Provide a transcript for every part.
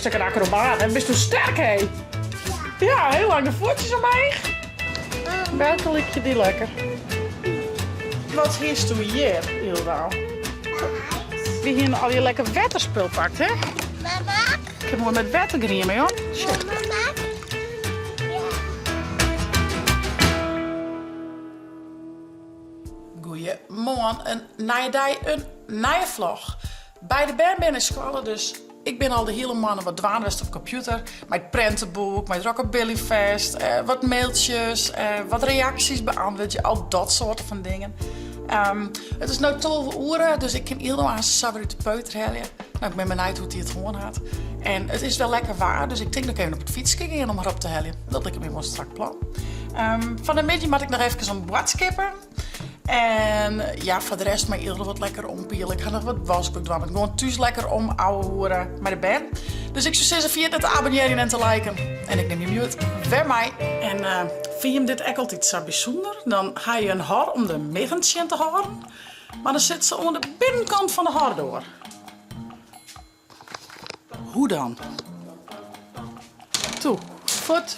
best een acrobaat. En best een sterk, hé. Ja, heel lang de voetjes omheen. Welke lik je die lekker? Wat is toen hier, Hilda? Wie hier al je lekker wetterspul pakt, hè? Mama? Ik heb mooi met wettergriem mee, hoor. Shit. Mama? Goeiemorgen, een nieuwe dag, een nieuwe vlog. Bij de band ben ik scholen, dus ik ben al de hele maanden wat dwaanwest op computer. Met prentenboek, met Rockabillyfest, wat mailtjes, wat reacties beantwoord, al dat soort van dingen. Het is nu 12 uur, dus ik kan heel aan zijn favoriete peuter halen. Nou, ik ben benieuwd hoe hij het gewoon had. En het is wel lekker waar, dus ik denk dat ik even op het fiets gaan om erop te halen. Dat lijkt me wel een strak plan. Van de middag moet ik nog even een bord skippen. En ja, voor de rest maar eerder wat lekker ompielen. Ik ga nog wat wasgoed doen. Ik gewoon thuis lekker om ouwe horen met de band. Dus ik zou zeggen, via het te abonneren en te liken. En ik neem je mute bij mij. En vind je hem dit echt altijd zo bijzonder? Dan ga je een haar om de middentje te houden. Maar dan zit ze onder de binnenkant van de haar door. Hoe dan? Toe, voet.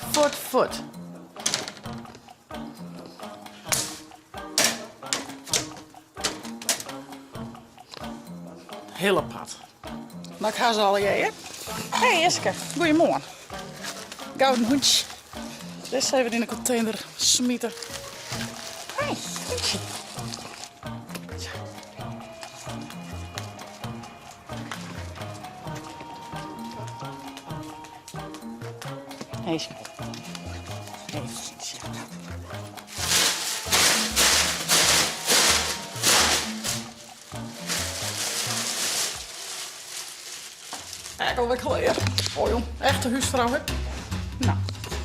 Heel apart. Nou, ik ga ze al jij, hè? Hé, Eske. Goedemorgen. Gouden hoedje. Dit is even in de container smieten. Hé, hoedje. Hé, Eske. Hé, hoedje. Echt alweer geleden. Oh jong, echte huisvrouw, hè? Nou,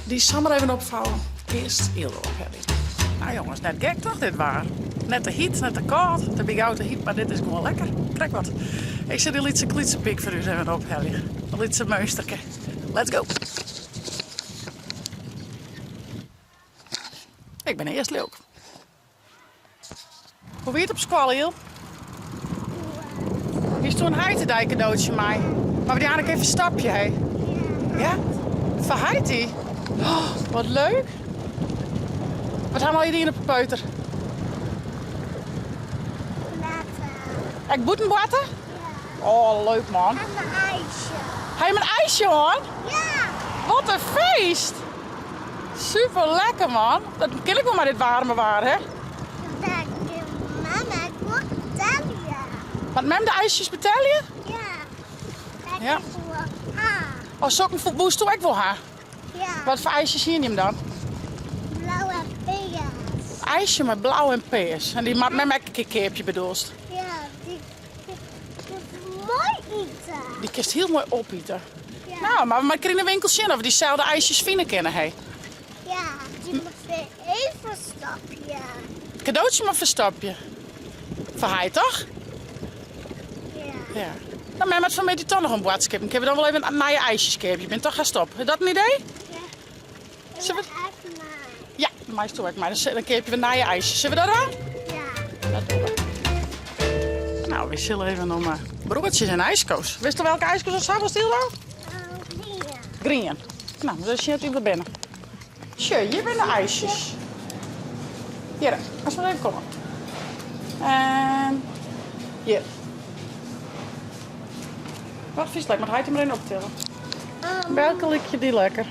die zal maar even opvouwen. Eerst heel ophebbing. Nou jongens, net gek toch dit waar? Net de heat, net de koud. De big out de heat, maar dit is gewoon lekker. Trek wat. Ik zet die lietse klitsenpik voor u even ophebbing. Een lietse muisterke. Let's go. Ik ben eerst leuk. Hoe weet het op school, Hiel? Hier is toen een heitendijk cadeautje mij. Maar we die eigenlijk even een stapje, hé. Ja? Verheid die? Oh, wat leuk. Wat hebben jullie in op de peuter? Ik moet een water? Ja. Oh, leuk man. En een ijsje. Ga je mijn ijsje hoor? Ja. Wat een feest. Super lekker man. Dat kan ik wel maar dit warme waar, hè? Mama, ik moet vertellen. Want mem de ijsjes betalen? Ja. Dat Ja. is voor haar. Oh, sokken voor boost ook wel haar. Ja. Wat voor ijsjes hier neem dan? Blauw en peers. IJsje met blauw en peers. En die maakt met mij een keertje bedoelst. Ja, die is mooi eten. Die kist heel mooi opeten. Ja. Nou, maar we kunnen in de winkel zien of we diezelfde ijsjes vinden kennen, hé. Ja, die moet weer even stapje. Cadeautje maar verstapje. Voor hij toch? Ja. Ja. Nou, mij met van mij die toch nog een boodschap. Ik heb dan wel even naar je ijsjes gegeven. Je bent toch gaan stoppen. Is dat een idee? Ja. Zullen we... Even naar. Ja, maar is toch maar. Dan geef je weer naar je ijsjes. Zullen we dat aan? Ja. Dat doen we. Nou, we zullen even nog broertjes en ijskoos. Wist je welke ijskoos dat zou was die dan? Hier. Green. Nou, dan zie je het weer binnen. Tje, hier zijn de ijsjes. Hier, als we even komen. En hier. Wat vies lekker, maar hij hem erin optillen. Welke lik je die lekker?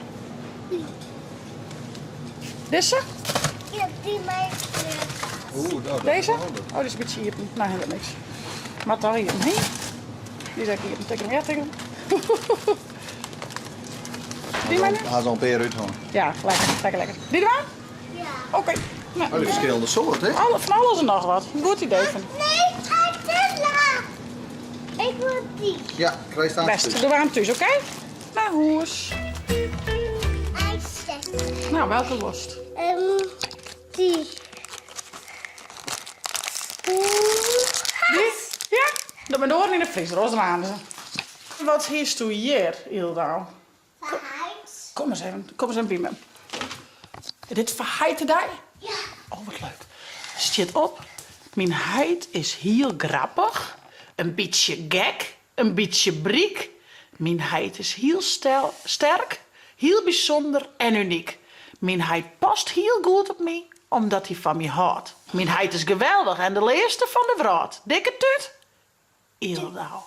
Deze? Ja, die mij. Deze? Oh, die is een beetje hier. Nou, helemaal niks. Maar daar hier omheen. Die zeg ik hier. Tik hem, ja, tik hem. Die mijne? Hij zal een peer uithangen. Ja, lekker. Die erbij? Ja. Oké. Nou, Oh, die verschillende soorten, hè? van alles en nog wat. Goed idee van. Nee, Attila. Ik wil die. Ja, krijg staan. Best, doen we aan thuis, oké? Nou, hoes. IJsje. Nou, welke worst? Die. Die? Ja? Dat ben door in de vriezer, roze maanden. Wat is toen hier, Hilda? Verheid. Kom eens even bij me. Dit verheid daar? Ja. Oh, wat leuk. Zit op. Mijn heid is heel grappig. Een beetje gek. Een beetje briek. Mijn huid is heel sterk, heel bijzonder en uniek. Mijn huid past heel goed op mij, omdat hij van mij houdt. Mijn huid is geweldig en de leerste van de wereld. Dikke tut? Ildau.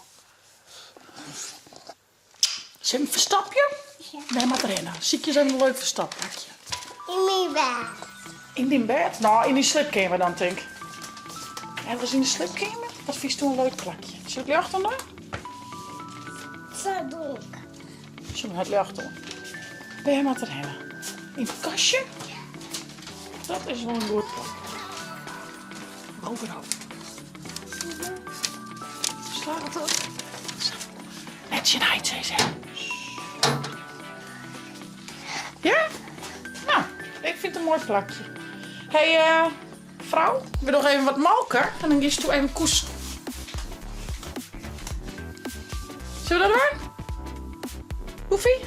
Zit een verstapje? Ja. Nee, maar erin. Ziekjes hebben een leuk verstapplekje. In mijn bed. In die bed? Nou, in die slipkamer dan, denk ik. En was in de slipkamer? Dat vies toen een leuk plekje. Zullen we het licht onder? Zo donker. Zullen we het licht onder? Ben je maar erin? In het kastje? Dat is wel een goed plek. Overhoofd. Sla het op. Zo. Net je huid, zei ze. Ja? Nou, ik vind het een mooi plakje. Hé, vrouw, ik wil nog even wat melken en dan gist toe even koes. Zullen we dat doen? Hoefie?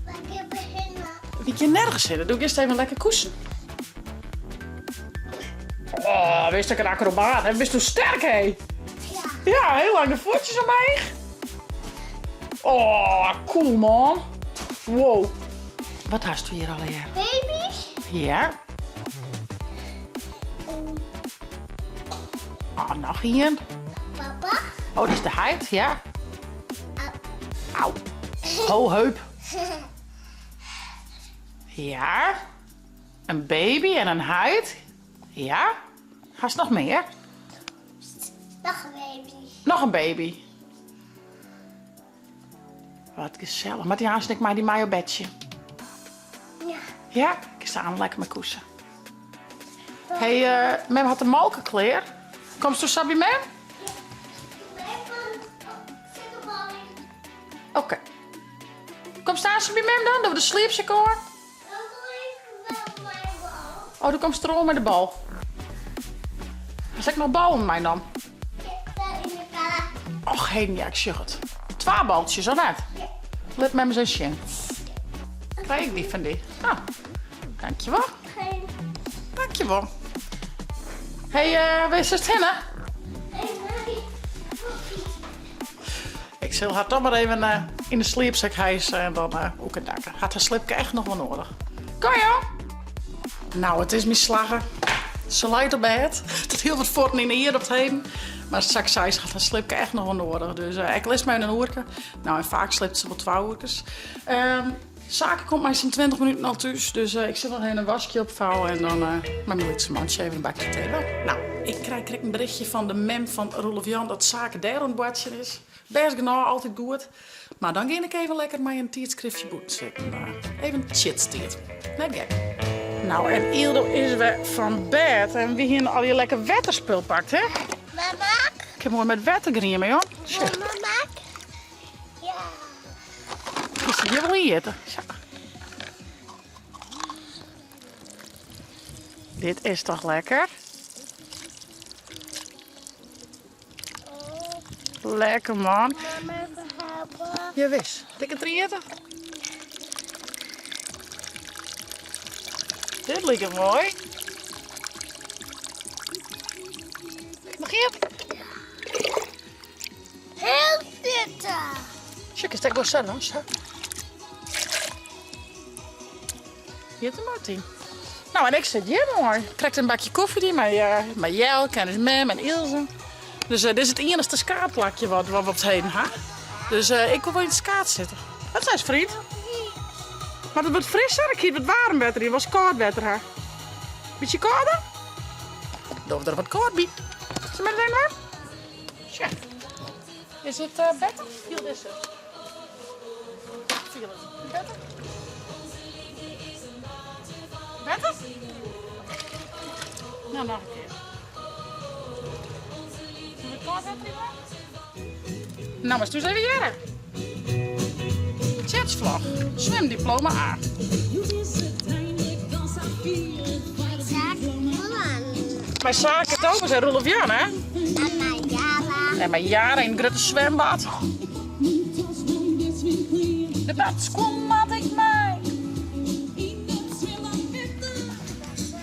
Lekker beginnen. Die kan nergens zitten. Doe ik eerst even lekker koesen. Oh, wees dat ik een acrobaat heb. Wees toen sterk, hé. Ja. Ja, heel lang de voetjes omheen. Oh, cool, man. Wow. Wat hast u hier alweer? Baby's. Ja. Oh, nog een. Papa. Oh, dit is de huid, ja. Auw. Oh, heup. Ja. Een baby en een huid. Ja. Hast nog meer? Nog een baby. Nog een baby. Wat gezellig. Maar die haast ik maar die mayo bedje. Ja. Ja, ik sta aan lekker met koesen. Hé, mem had de molken klaar. Komst toe, Sabi, mem? Oké. Kom staan, Sabi, mem dan. Doen we de sleepje hoor. Oh, dan komt er al met de bal. Zeg ik nog bal om mij dan? Och, heen, ja, ik zeg het. 2 baltjes, of net? Let met me zijn shin. Krijg ik die van die? Ah, dankjewel. Dankjewel. Hé, wees het hinnen? Ik zal haar toch maar even in de sleepzak hijsen en dan ook een dakken. Had haar slipje echt nog wel nodig. Kom joh! Nou, het is misslagen. Ze lijkt op bed. Het heel wat voort in de hier op het heen. Maar straks zei ze, had haar slipje echt nog wel nodig. Dus ik lees mij een oerke. Nou, en vaak slipt ze wel 2 oerkes. Zaken komt mij zo'n 20 minuten al thuis. Dus ik zit nog even een wasje opvouwen. En dan met mijn lietse mandje even een bakje thee. Nou, ik krijg een berichtje van de mem van Rolf Jan dat zaken daar aan het badje is. Best genau, altijd goed. Maar dan ging ik even lekker met een tijdschriftje boet zitten. Even chitstiert. Net gek. Nou, en Ildo is weer van bed. En wie hier al je lekker wetterspul pakt, hè? Mama. Ik heb mooi met wettergrien mee, hoor. Zo. Mama. Ja. Is het hier wel in eten? Zo. Dit is toch lekker? Lekker, man. Mama even helpen. Je wist. Dikke 3 eten? Dit lijkt mooi. Nog hier? Heel bitter. Check, is dat wel zo? Hier is Martin. Nou, en ik zit hier mooi. Ik krijg een bakje koffie die met Jelke en Mem en Ilse. Dus dit is het enige skaatplakje wat we op het heen gaan. Dus ik wil wel in het skaat zitten. Wat zei vriend? Maar het wordt frisser. Ik hield wat warm wetter. Het was koud wetter. Hè? Beetje kouder? Doe er wat koud bij. Is het meteen waar? Tja. Is het beter? Viel is het? Viel het? Beter? Beter? Nou, nog een keer. Zullen we het koud wetter in? Nou, maar doe eens even jaren. Chetsvlag. Zwemdiploma A. Mijn zaak het ook, we zijn Rolf Jan, hè? En mijn jaren in het grote zwembad. De badskoen had ik mij.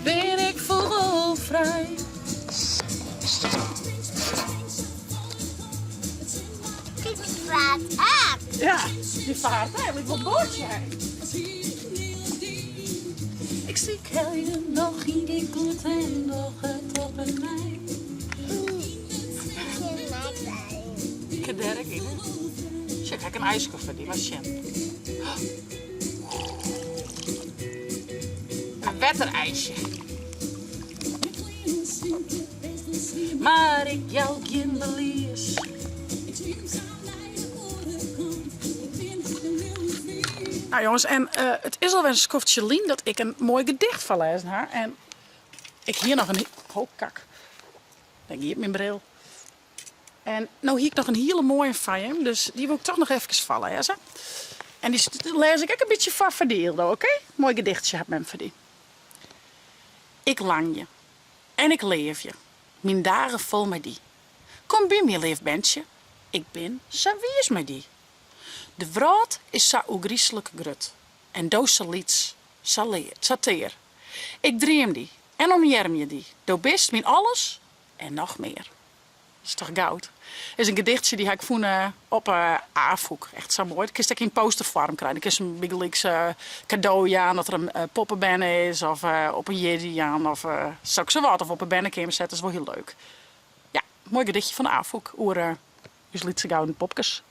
Ben ik vogelvrij. Kijk wat up. Ja, die vaart eigenlijk wel bootje heen. Ik zie je nog in die goed en nog het op een mij. Ik heb derk in. Check, ik een ijskoffer, die was Sjen. Een wetterijsje. Maar ik jou kinderlies. Nou jongens, en het is alweer een skoftje lien dat ik een mooi gedicht van lezen heb. En ik hier nog een... Oh, kak. Denk hier op mijn bril. En nou hier ik nog een hele mooie van hem, dus die wil ik toch nog even van lezen. En die lees ik ook een beetje van verdeeld, oké? Mooi gedichtje heb men verdiend. Ik lang je en ik leef je, mijn dagen vol met die. Kom bij me, lief bentje, ik ben zo wie is met die. De wraad is zo ogrieselijk grut en doos zo liets, zo teer. Ik dream die en omjerm je die, doe best mijn alles en nog meer. Dat is toch goud? Is een gedichtje die heb ik vonden op A-hoek. Echt zo mooi. Ik kan het in postervorm krijgen. Ik kan een Big cadeau aan dat er een poppenben is. Of op een jedi aan. Of zou ik zo wat. Of op een bennenkamer zetten. Dat is wel heel leuk. Ja, mooi gedichtje van A-hoek. Oer dus lietse gouden popjes.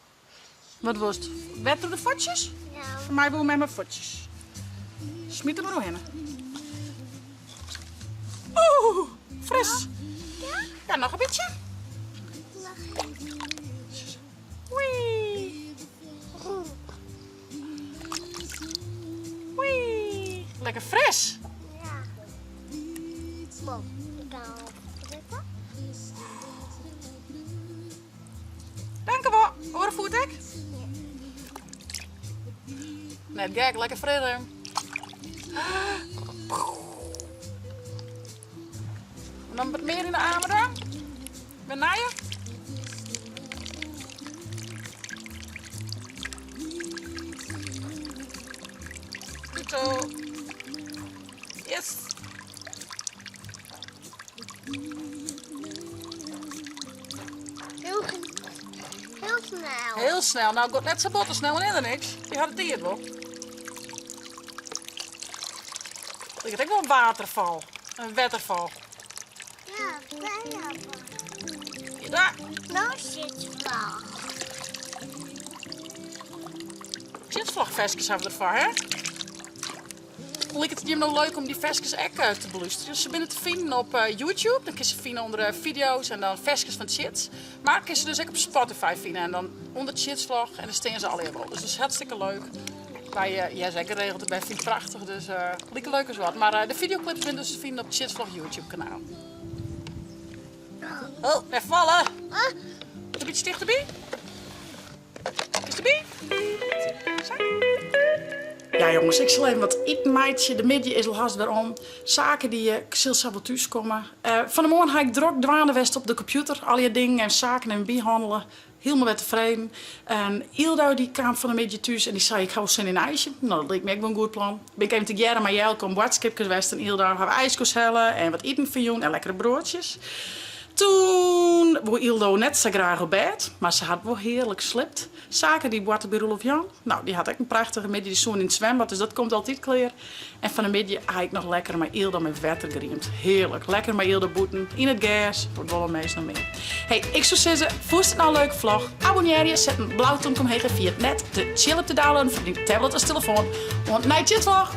Wat was het? Wetten de fotjes? Ja. Voor mij wil met mijn fotjes. Smiet er maar doorheen. Oeh, fris. Ja, nog een beetje. Wee. Wee. Lekker fris. Ja. Bom, ik ga opdrukken. Dank je wel. Hoor voet ik? Net gek, lekker fris. Dan wat meer in de armen dan. Ben naar je. Zo. Yes. Heel snel. Heel snel. Nou, gaat net zo botten snel en er niks. Die had het hier wel. Ik denk wel een waterval. Een wetterval. Ja, bijna. Hier, daar. Nou zit je wel. Chitvlagvestjes hebben we ervan, hè? Lijkt het je nou leuk om die vestjes ook te beluisteren. Dus ze binnen te vinden op YouTube. Dan kun je ze vinden onder video's en dan vestjes van chits. Maar kun je ze dus ook op Spotify vinden. En dan onder Chitsvlog. En dan staan ze alle wel. Dus dat is hartstikke leuk. Wij, jij zeker geregeld erbij. Vind ik prachtig. Dus lekker leuk als wat. Maar de videoclips zijn dus te vinden op het Chitsvlog YouTube kanaal. Oh, even vallen. Een beetje dichterbij. Is erbij? Zo. Ja jongens, ik zal even wat eten meidje. De middag is al haast weer om. Zaken die ik zal thuis komen. Van de morgen ga ik druk dwaanwest op de computer. Al je dingen en zaken en bijhandelen. Helemaal weer tevreden. En Ildo die kwam van de middag thuis en die zei ik ga wel zin in ijsje. Nou, dat leek me ook wel een goed plan. Ben ik even te jaren met Jelke om watskipjes geweest. En Ildo hebben we ijskoos hellen en wat eten van jou en lekkere broodjes. Toen wou Ildo net zo graag op bed, maar ze had wel heerlijk slipt. Zaken die boerten bij Roelof Jan. Nou, die had ook een prachtige middag, die zoon in het zwembad, dus dat komt altijd klaar. En van de middag ga ik nog lekker met Ildo met water geriemd. Heerlijk, lekker met Ildo boeten, in het gas, wordt wel een meest nog meer. Hey, ik zou zeggen, vond je het nou een leuke vlog? Abonneer je, zet een blauwtong omheen via het net, de chill op te downloaden van die tablet als telefoon. Want night vlog.